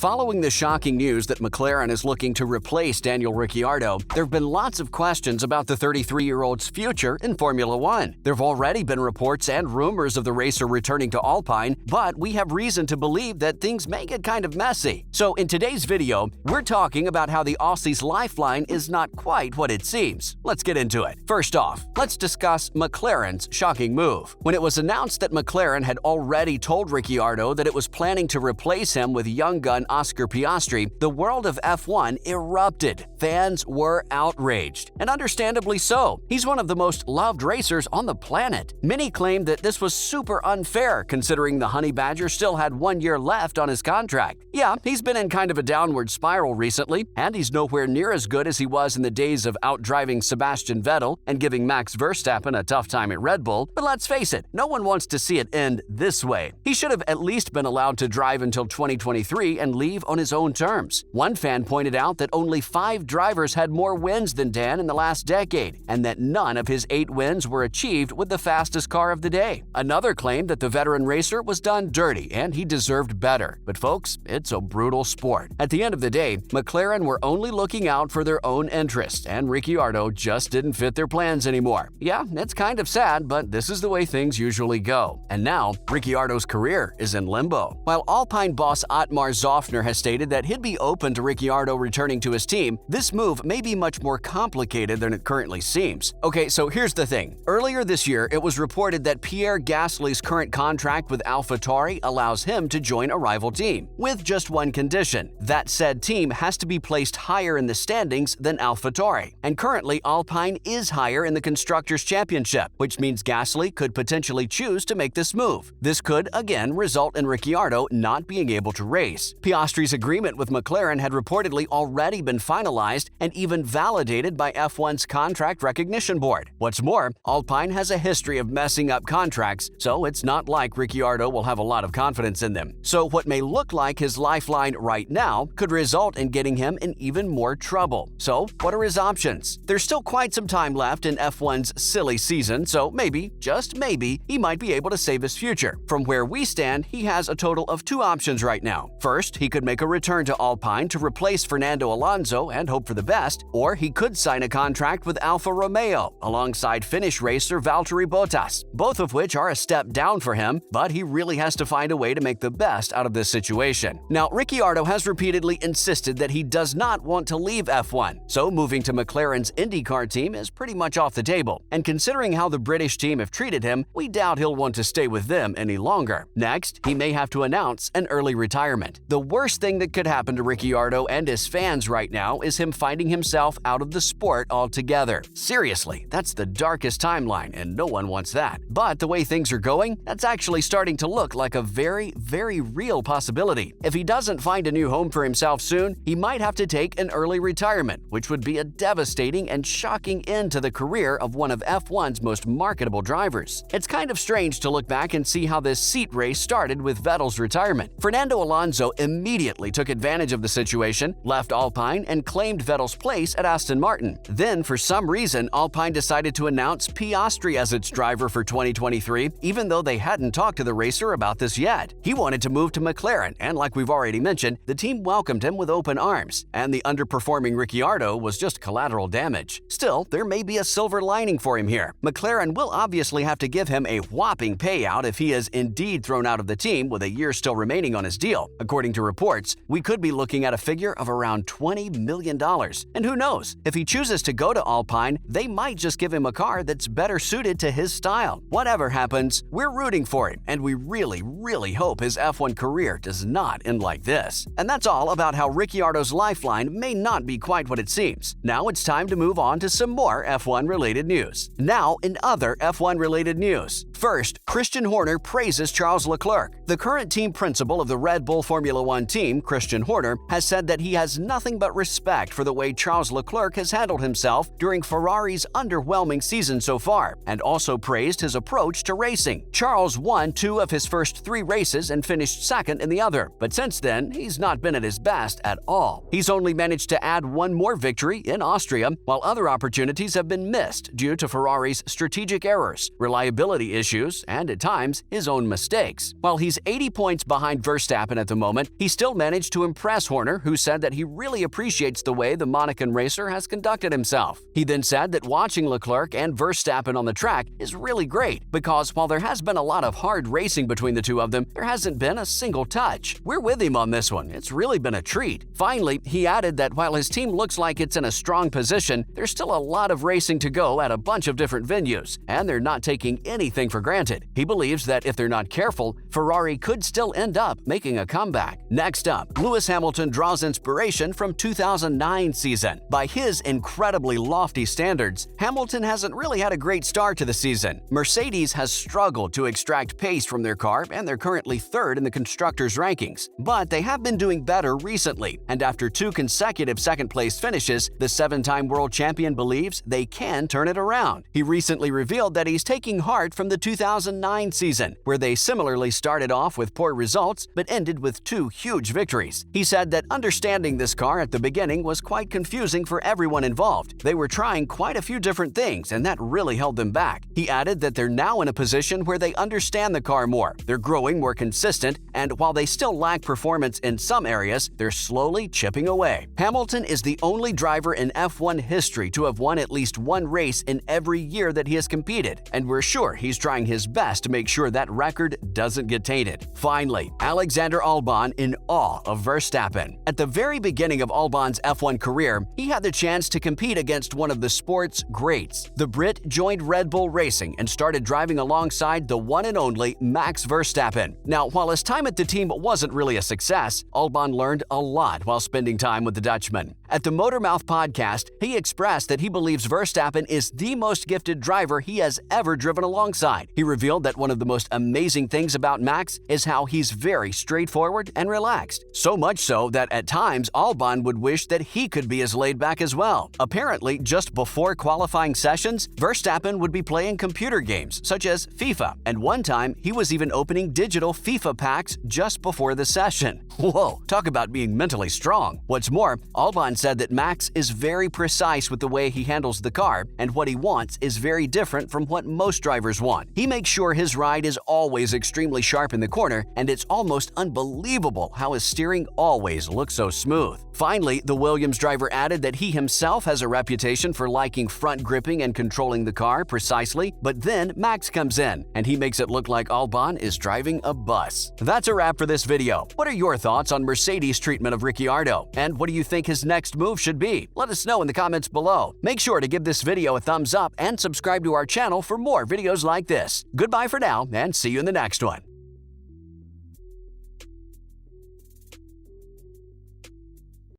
Following the shocking news that McLaren is looking to replace Daniel Ricciardo, there have been lots of questions about the 33-year-old's future in Formula One. There have already been reports and rumors of the racer returning to Alpine, but we have reason to believe that things may get kind of messy. So in today's video, we're talking about how the Aussie's lifeline is not quite what it seems. Let's get into it. First off, let's discuss McLaren's shocking move. When it was announced that McLaren had already told Ricciardo that it was planning to replace him with young gun Oscar Piastri, the world of F1 erupted. Fans were outraged, and understandably so. He's one of the most loved racers on the planet. Many claimed that this was super unfair considering the Honey Badger still had 1 year left on his contract. Yeah, he's been in kind of a downward spiral recently, and he's nowhere near as good as he was in the days of outdriving Sebastian Vettel and giving Max Verstappen a tough time at Red Bull. But let's face it, no one wants to see it end this way. He should have at least been allowed to drive until 2023 and leave on his own terms. One fan pointed out that only 5 drivers had more wins than Dan in the last decade, and that none of his 8 wins were achieved with the fastest car of the day. Another claimed that the veteran racer was done dirty and he deserved better. But folks, it's a brutal sport. At the end of the day, McLaren were only looking out for their own interests, and Ricciardo just didn't fit their plans anymore. Yeah, it's kind of sad, but this is the way things usually go. And now, Ricciardo's career is in limbo. While Alpine boss Otmar Szafnauer has stated that he'd be open to Ricciardo returning to his team, this move may be much more complicated than it currently seems. Okay, so here's the thing. Earlier this year, it was reported that Pierre Gasly's current contract with AlphaTauri allows him to join a rival team, with just one condition. That said team has to be placed higher in the standings than AlphaTauri. And currently, Alpine is higher in the Constructors' Championship, which means Gasly could potentially choose to make this move. This could, again, result in Ricciardo not being able to race. Piastri's agreement with McLaren had reportedly already been finalized and even validated by F1's Contract Recognition Board. What's more, Alpine has a history of messing up contracts, so it's not like Ricciardo will have a lot of confidence in them. So what may look like his lifeline right now could result in getting him in even more trouble. So what are his options? There's still quite some time left in F1's silly season, so maybe, just maybe, he might be able to save his future. From where we stand, he has a total of 2 options right now. First, he could make a return to Alpine to replace Fernando Alonso and hope for the best, or he could sign a contract with Alfa Romeo alongside Finnish racer Valtteri Bottas, both of which are a step down for him, but he really has to find a way to make the best out of this situation. Now, Ricciardo has repeatedly insisted that he does not want to leave F1, so moving to McLaren's IndyCar team is pretty much off the table, and considering how the British team have treated him, we doubt he'll want to stay with them any longer. Next, he may have to announce an early retirement. The worst thing that could happen to Ricciardo and his fans right now is him finding himself out of the sport altogether. Seriously, that's the darkest timeline, and no one wants that. But the way things are going, that's actually starting to look like a very, very real possibility. If he doesn't find a new home for himself soon, he might have to take an early retirement, which would be a devastating and shocking end to the career of one of F1's most marketable drivers. It's kind of strange to look back and see how this seat race started with Vettel's retirement. Fernando Alonso immediately took advantage of the situation, left Alpine, and claimed Vettel's place at Aston Martin. Then, for some reason, Alpine decided to announce Piastri as its driver for 2023, even though they hadn't talked to the racer about this yet. He wanted to move to McLaren, and like we've already mentioned, the team welcomed him with open arms, and the underperforming Ricciardo was just collateral damage. Still, there may be a silver lining for him here. McLaren will obviously have to give him a whopping payout if he is indeed thrown out of the team with a year still remaining on his deal. According to reports, we could be looking at a figure of around $20 million. And who knows, if he chooses to go to Alpine, they might just give him a car that's better suited to his style. Whatever happens, we're rooting for him, and we really, really hope his F1 career does not end like this. And that's all about how Ricciardo's lifeline may not be quite what it seems. Now it's time to move on to some more F1-related news. Now, in other F1-related news. First, Christian Horner praises Charles Leclerc. The current team principal of the Red Bull Formula One team, Christian Horner, has said that he has nothing but respect for the way Charles Leclerc has handled himself during Ferrari's underwhelming season so far, and also praised his approach to racing. Charles won 2 of his first 3 races and finished second in the other, but since then, he's not been at his best at all. He's only managed to add 1 more victory in Austria, while other opportunities have been missed due to Ferrari's strategic errors, reliability issues, and at times, his own mistakes. While he's 80 points behind Verstappen at the moment, he still managed to impress Horner, who said that he really appreciates the way the Monacan racer has conducted himself. He then said that watching Leclerc and Verstappen on the track is really great because while there has been a lot of hard racing between the two of them, there hasn't been a single touch. We're with him on this one. It's really been a treat. Finally, he added that while his team looks like it's in a strong position, there's still a lot of racing to go at a bunch of different venues, and they're not taking anything for granted. He believes that if they're not careful, Ferrari could still end up making a comeback. Next up, Lewis Hamilton draws inspiration from 2009 season. By his incredibly lofty standards, Hamilton hasn't really had a great start to the season. Mercedes has struggled to extract pace from their car, and they're currently third in the constructors' rankings. But they have been doing better recently, and after 2 consecutive second-place finishes, the 7-time world champion believes they can turn it around. He recently revealed that he's taking heart from the 2009 season, where they similarly started off with poor results but ended with 2 huge victories. He said that understanding this car at the beginning was quite confusing for everyone involved. They were trying quite a few different things, and that really held them back. He added that they're now in a position where they understand the car more, they're growing more consistent, and while they still lack performance in some areas, they're slowly chipping away. Hamilton is the only driver in F1 history to have won at least one race in every year that he has competed, and we're sure he's trying his best to make sure that record doesn't get tainted. Finally, Alexander Albon in awe of Verstappen. At the very beginning of Albon's F1 career, he had the chance to compete against one of the sport's greats. The Brit joined Red Bull Racing and started driving alongside the one and only Max Verstappen. Now, while his time at the team wasn't really a success, Albon learned a lot while spending time with the Dutchman. At the Motormouth podcast, he expressed that he believes Verstappen is the most gifted driver he has ever driven alongside. He revealed that one of the most amazing things about Max is how he's very straightforward and relaxed. So much so that at times Albon would wish that he could be as laid back as well. Apparently, just before qualifying sessions, Verstappen would be playing computer games such as FIFA, and one time he was even opening digital FIFA packs just before the session. Whoa, talk about being mentally strong. What's more, Albon said that Max is very precise with the way he handles the car, and what he wants is very different from what most drivers want. He makes sure his ride is always extremely sharp in the corner, and it's almost unbelievable how his steering always looks so smooth. Finally, the Williams driver added that he himself has a reputation for liking front gripping and controlling the car precisely, but then Max comes in, and he makes it look like Albon is driving a bus. That's a wrap for this video. What are your thoughts on Mercedes' treatment of Ricciardo? And what do you think his next move should be? Let us know in the comments below. Make sure to give this video a thumbs up and subscribe to our channel for more videos like this. Goodbye for now, and see you in the next one.